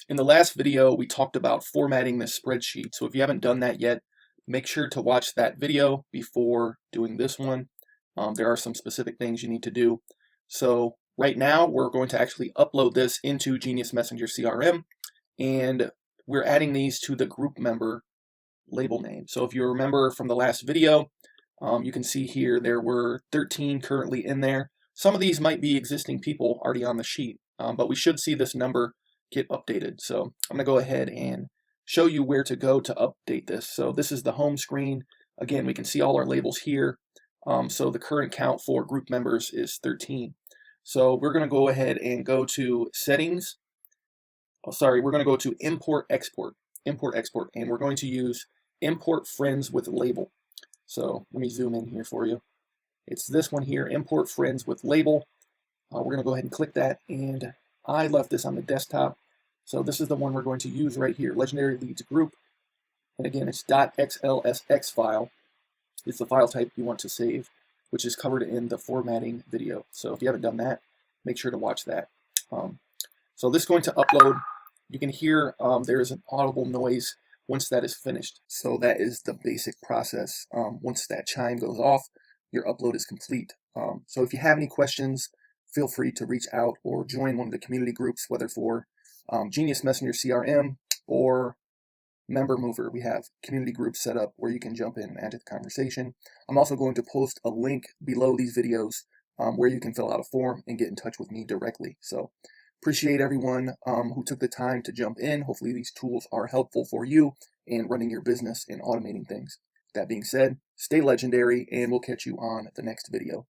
In the last video, we talked about formatting this spreadsheet. So if you haven't done that yet, make sure to watch that video before doing this one. There are some specific things you need to do. So right now, we're going to actually upload this into Genius Messenger CRM, and we're adding these to the group member label name. So if you remember from the last video, you can see here there were 13 currently in there. Some of these might be existing people already on the sheet, but we should see this number get updated. So I'm going to go ahead and show you where to go to update this. So this is the home screen. Again, we can see all our labels here. So the current count for group members is 13. So we're going to go ahead and go to settings. We're going to go to import export, and we're going to use import friends with label. So let me zoom in here for you. It's this one here, import friends with label. We're going to go ahead and click that, and I left this on the desktop. So this is the one we're going to use right here, Legendary Leads Group. And again, it's .xlsx file. It's the file type you want to save, which is covered in the formatting video. So if you haven't done that, make sure to watch that. So this is going to upload. You can hear there is an audible noise once that is finished. So that is the basic process. Once that chime goes off, your upload is complete. So if you have any questions, feel free to reach out or join one of the community groups, whether for Genius Messenger CRM or Member Mover. We have community groups set up where you can jump in and add to the conversation. I'm also going to post a link below these videos where you can fill out a form and get in touch with me directly. So appreciate everyone who took the time to jump in. Hopefully these tools are helpful for you in running your business and automating things. That being said, stay legendary, and we'll catch you on the next video.